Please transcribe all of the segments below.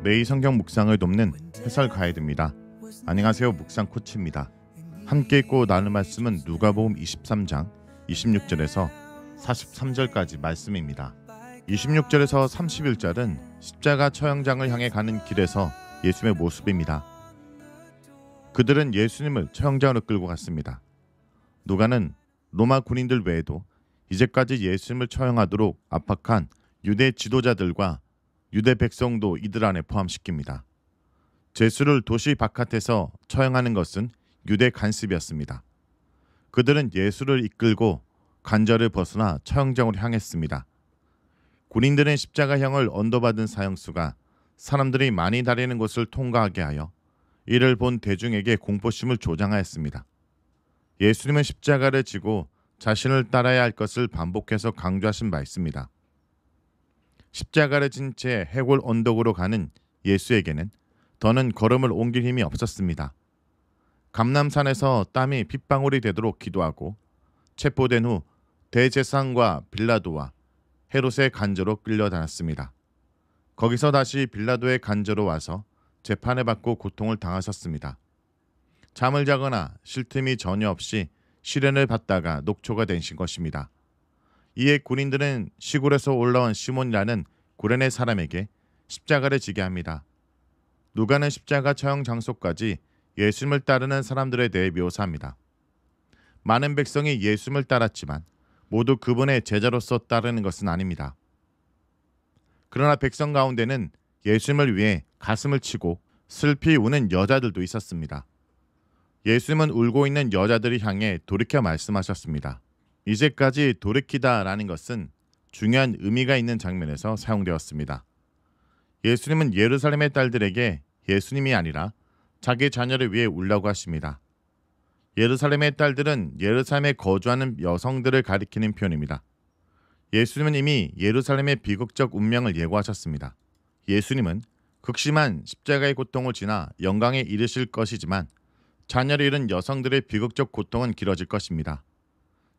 매일 성경 묵상을 돕는 해설 가이드입니다. 안녕하세요, 묵상 코치입니다. 함께 읽고 나눌 말씀은 누가복음 23장 26절에서 43절까지 말씀입니다. 26절에서 31절은 십자가 처형장을 향해 가는 길에서 예수님의 모습입니다. 그들은 예수님을 처형장으로 끌고 갔습니다. 누가는 로마 군인들 외에도 이제까지 예수님을 처형하도록 압박한 유대 지도자들과 유대 백성도 이들 안에 포함시킵니다. 제수를 도시 바깥에서 처형하는 것은 유대 간습이었습니다. 그들은 예수를 이끌고 관절을 벗어나 처형장으로 향했습니다. 군인들은 십자가형을 언도받은 사형수가 사람들이 많이 다니는 곳을 통과하게 하여 이를 본 대중에게 공포심을 조장하였습니다. 예수님은 십자가를 지고 자신을 따라야 할 것을 반복해서 강조하신 바 있습니다. 십자가를 진 채 해골 언덕으로 가는 예수에게는 더는 걸음을 옮길 힘이 없었습니다. 감람산에서 땀이 핏방울이 되도록 기도하고 체포된 후 대제사장과 빌라도와 헤롯의 간저로 끌려다녔습니다. 거기서 다시 빌라도의 간저로 와서 재판을 받고 고통을 당하셨습니다. 잠을 자거나 쉴 틈이 전혀 없이 시련을 받다가 녹초가 되신 것입니다. 이에 군인들은 시골에서 올라온 시몬이라는 구레네 사람에게 십자가를 지게 합니다. 누가는 십자가 처형 장소까지 예수님을 따르는 사람들에 대해 묘사합니다. 많은 백성이 예수님을 따랐지만 모두 그분의 제자로서 따르는 것은 아닙니다. 그러나 백성 가운데는 예수님을 위해 가슴을 치고 슬피 우는 여자들도 있었습니다. 예수님은 울고 있는 여자들을 향해 돌이켜 말씀하셨습니다. 이제까지 돌이키다라는 것은 중요한 의미가 있는 장면에서 사용되었습니다. 예수님은 예루살렘의 딸들에게 예수님이 아니라 자기 자녀를 위해 울라고 하십니다. 예루살렘의 딸들은 예루살렘에 거주하는 여성들을 가리키는 표현입니다. 예수님은 이미 예루살렘의 비극적 운명을 예고하셨습니다. 예수님은 극심한 십자가의 고통을 지나 영광에 이르실 것이지만 자녀를 잃은 여성들의 비극적 고통은 길어질 것입니다.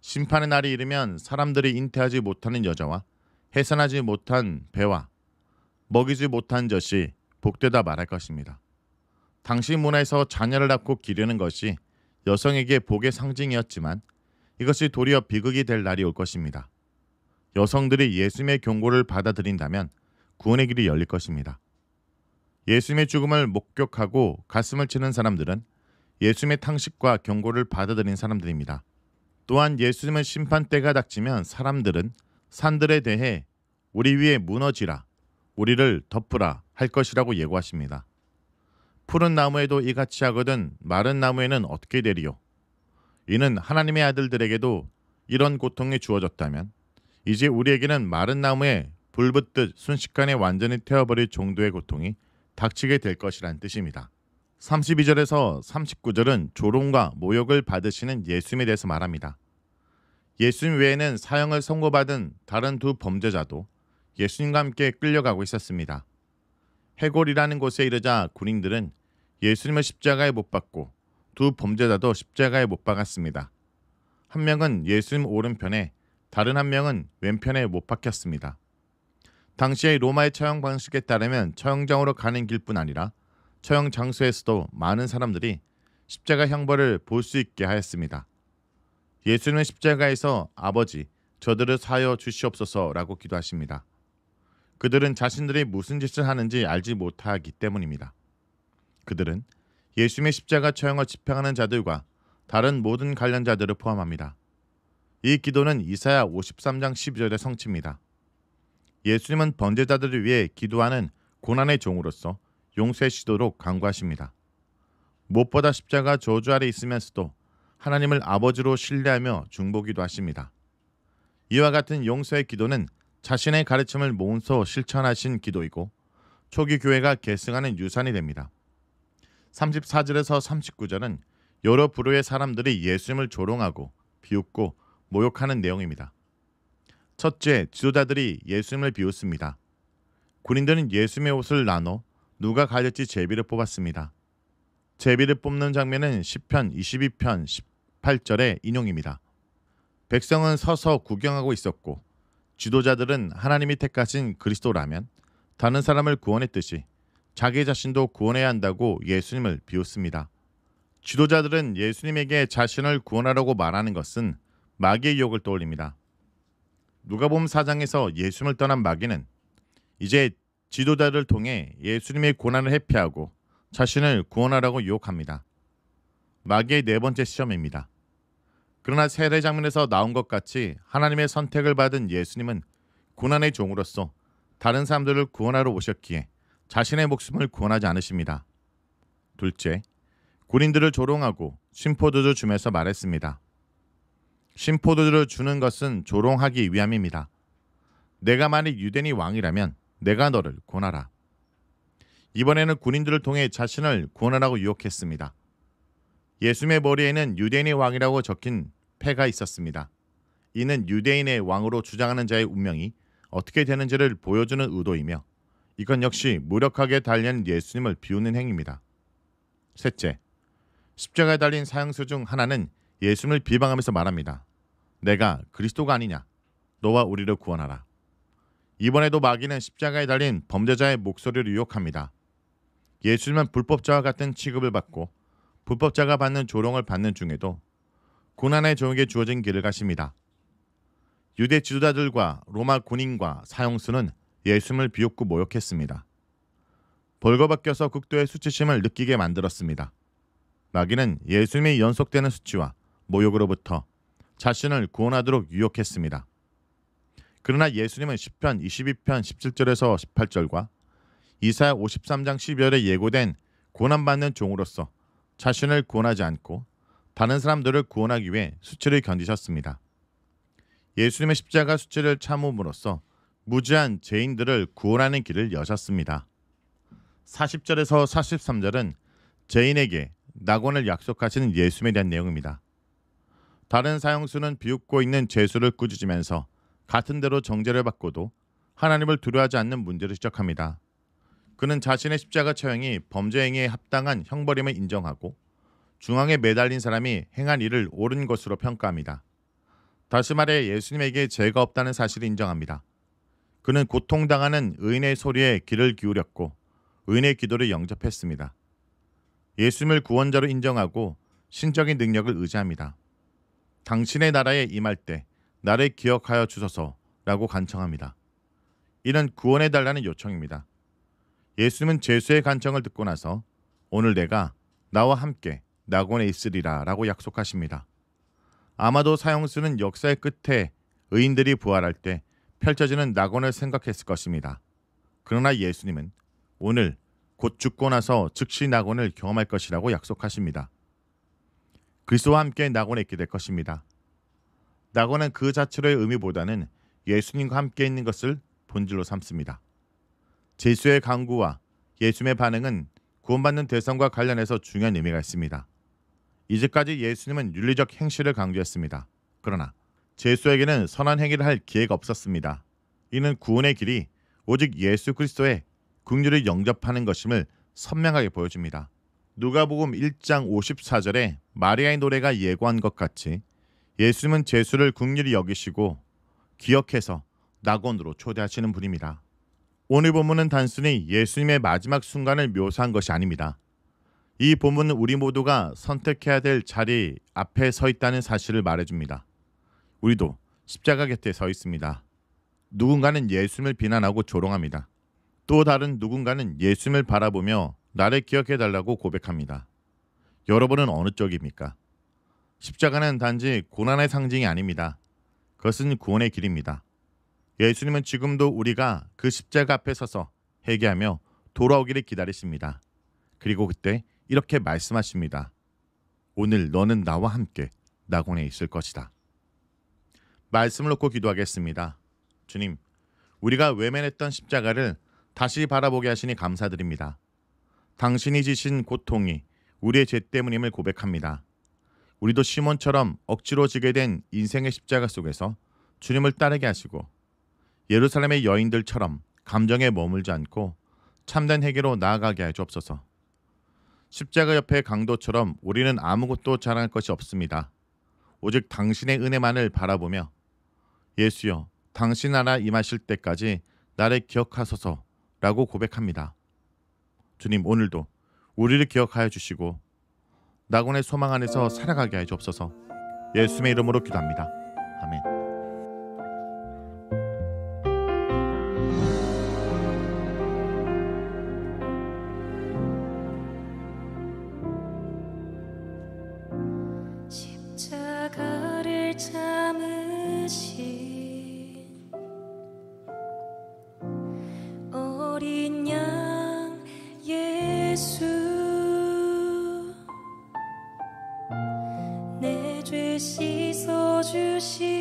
심판의 날이 이르면 사람들이 잉태하지 못하는 여자와 해산하지 못한 배와 먹이지 못한 젖이 복되다 말할 것입니다. 당시 문화에서 자녀를 낳고 기르는 것이 여성에게 복의 상징이었지만 이것이 도리어 비극이 될 날이 올 것입니다. 여성들이 예수님의 경고를 받아들인다면 구원의 길이 열릴 것입니다. 예수님의 죽음을 목격하고 가슴을 치는 사람들은 예수님의 탕식과 경고를 받아들인 사람들입니다. 또한 예수님은 심판대가 닥치면 사람들은 산들에 대해 우리 위에 무너지라, 우리를 덮으라 할 것이라고 예고하십니다. 푸른 나무에도 이같이 하거든 마른 나무에는 어떻게 되리요? 이는 하나님의 아들들에게도 이런 고통이 주어졌다면 이제 우리에게는 마른 나무에 불 붙듯 순식간에 완전히 태워버릴 정도의 고통이 닥치게 될 것이란 뜻입니다. 32절에서 39절은 조롱과 모욕을 받으시는 예수님에 대해서 말합니다. 예수님 외에는 사형을 선고받은 다른 두 범죄자도 예수님과 함께 끌려가고 있었습니다. 해골이라는 곳에 이르자 군인들은 예수님을 십자가에 못 박고 두 범죄자도 십자가에 못 박았습니다. 한 명은 예수님 오른편에 다른 한 명은 왼편에 못 박혔습니다. 당시의 로마의 처형 방식에 따르면 처형장으로 가는 길뿐 아니라 처형 장소에서도 많은 사람들이 십자가 형벌을 볼 수 있게 하였습니다. 예수님은 십자가에서 아버지, 저들을 사하여 주시옵소서라고 기도하십니다. 그들은 자신들이 무슨 짓을 하는지 알지 못하기 때문입니다. 그들은 예수님의 십자가 처형을 집행하는 자들과 다른 모든 관련자들을 포함합니다. 이 기도는 이사야 53장 12절의 성취입니다. 예수님은 범죄자들을 위해 기도하는 고난의 종으로서 용서의 시도로 간구하십니다. 무엇보다 십자가 저주 아래 있으면서도 하나님을 아버지로 신뢰하며 중보기도 하십니다. 이와 같은 용서의 기도는 자신의 가르침을 몸소 실천하신 기도이고 초기 교회가 계승하는 유산이 됩니다. 34절에서 39절은 여러 부류의 사람들이 예수님을 조롱하고 비웃고 모욕하는 내용입니다. 첫째, 지도자들이 예수님을 비웃습니다. 군인들은 예수님의 옷을 나눠 누가 가질지 제비를 뽑았습니다. 제비를 뽑는 장면은 시편 22편 18절의 인용입니다. 백성은 서서 구경하고 있었고 지도자들은 하나님이 택하신 그리스도라면 다른 사람을 구원했듯이 자기 자신도 구원해야 한다고 예수님을 비웃습니다. 지도자들은 예수님에게 자신을 구원하라고 말하는 것은 마귀의 유혹을 떠올립니다. 누가복음 4장에서 예수님을 떠난 마귀는 이제 지도자들을 통해 예수님의 고난을 회피하고 자신을 구원하라고 유혹합니다. 마귀의 네 번째 시험입니다. 그러나 세례 장면에서 나온 것 같이 하나님의 선택을 받은 예수님은 고난의 종으로서 다른 사람들을 구원하러 오셨기에 자신의 목숨을 구원하지 않으십니다. 둘째, 군인들을 조롱하고 신포도주 주면서 말했습니다. 신포도주를 주는 것은 조롱하기 위함입니다. 내가 만일 유대인이 왕이라면 내가 너를 구원하라. 이번에는 군인들을 통해 자신을 구원하라고 유혹했습니다. 예수님의 머리에는 유대인의 왕이라고 적힌 패가 있었습니다. 이는 유대인의 왕으로 주장하는 자의 운명이 어떻게 되는지를 보여주는 의도이며 이건 역시 무력하게 달리는 예수님을 비웃는 행위입니다. 셋째, 십자가에 달린 사형수 중 하나는 예수님을 비방하면서 말합니다. 내가 그리스도가 아니냐? 너와 우리를 구원하라. 이번에도 마귀는 십자가에 달린 범죄자의 목소리를 유혹합니다. 예수님은 불법자와 같은 취급을 받고 불법자가 받는 조롱을 받는 중에도 고난의 종에게 주어진 길을 가십니다. 유대 지도자들과 로마 군인과 사형수는 예수님을 비웃고 모욕했습니다. 벌거벗겨서 극도의 수치심을 느끼게 만들었습니다. 마귀는 예수님의 연속되는 수치와 모욕으로부터 자신을 구원하도록 유혹했습니다. 그러나 예수님은 시편 22편 17절에서 18절과 이사야 53장 12절에 예고된 고난받는 종으로서 자신을 구원하지 않고 다른 사람들을 구원하기 위해 수치를 견디셨습니다. 예수님의 십자가 수치를 참음으로써 무지한 죄인들을 구원하는 길을 여셨습니다. 40절에서 43절은 죄인에게 낙원을 약속하시는 예수님에 대한 내용입니다. 다른 사형수는 비웃고 있는 죄수를 꾸짖으면서 같은 대로 정죄를 받고도 하나님을 두려워하지 않는 문제를 지적합니다. 그는 자신의 십자가 처형이 범죄 행위에 합당한 형벌임을 인정하고 중앙에 매달린 사람이 행한 일을 옳은 것으로 평가합니다. 다시 말해 예수님에게 죄가 없다는 사실을 인정합니다. 그는 고통당하는 의인의 소리에 귀를 기울였고 의인의 기도를 영접했습니다. 예수님을 구원자로 인정하고 신적인 능력을 의지합니다. 당신의 나라에 임할 때 나를 기억하여 주소서라고 간청합니다. 이는 구원해달라는 요청입니다. 예수님은 죄수의 간청을 듣고 나서 오늘 내가 나와 함께 낙원에 있으리라 라고 약속하십니다. 아마도 사형수는 역사의 끝에 의인들이 부활할 때 펼쳐지는 낙원을 생각했을 것입니다. 그러나 예수님은 오늘 곧 죽고 나서 즉시 낙원을 경험할 것이라고 약속하십니다. 그리스도와 함께 낙원에 있게 될 것입니다. 낙원은 그 자체로의 의미보다는 예수님과 함께 있는 것을 본질로 삼습니다. 제수의 강구와 예수님의 반응은 구원받는 대상과 관련해서 중요한 의미가 있습니다. 이제까지 예수님은 윤리적 행실을 강조했습니다. 그러나 제수에게는 선한 행위를 할 기회가 없었습니다. 이는 구원의 길이 오직 예수 그리스도의 긍휼을 영접하는 것임을 선명하게 보여줍니다. 누가복음 1장 54절에 마리아의 노래가 예고한 것 같이 예수님은 제수를 긍휼히 여기시고 기억해서 낙원으로 초대하시는 분입니다. 오늘 본문은 단순히 예수님의 마지막 순간을 묘사한 것이 아닙니다. 이 본문은 우리 모두가 선택해야 될 자리 앞에 서 있다는 사실을 말해줍니다. 우리도 십자가 곁에 서 있습니다. 누군가는 예수님을 비난하고 조롱합니다. 또 다른 누군가는 예수님을 바라보며 나를 기억해달라고 고백합니다. 여러분은 어느 쪽입니까? 십자가는 단지 고난의 상징이 아닙니다. 그것은 구원의 길입니다. 예수님은 지금도 우리가 그 십자가 앞에 서서 회개하며 돌아오기를 기다리십니다. 그리고 그때 이렇게 말씀하십니다. 오늘 너는 나와 함께 낙원에 있을 것이다. 말씀을 놓고 기도하겠습니다. 주님, 우리가 외면했던 십자가를 다시 바라보게 하시니 감사드립니다. 당신이 지신 고통이 우리의 죄 때문임을 고백합니다. 우리도 시몬처럼 억지로 지게 된 인생의 십자가 속에서 주님을 따르게 하시고 예루살렘의 여인들처럼 감정에 머물지 않고 참된 회개로 나아가게 해 주옵소서. 십자가 옆의 강도처럼 우리는 아무것도 자랑할 것이 없습니다. 오직 당신의 은혜만을 바라보며 예수여, 당신 나라 임하실 때까지 나를 기억하소서라고 고백합니다. 주님, 오늘도 우리를 기억하여 주시고 낙원의 소망 안에서 살아가게 하여 주옵소서. 예수님의 이름으로 기도합니다. 아멘. 십자가를 참으신 어린 양 예수, 내 죄 씻어주신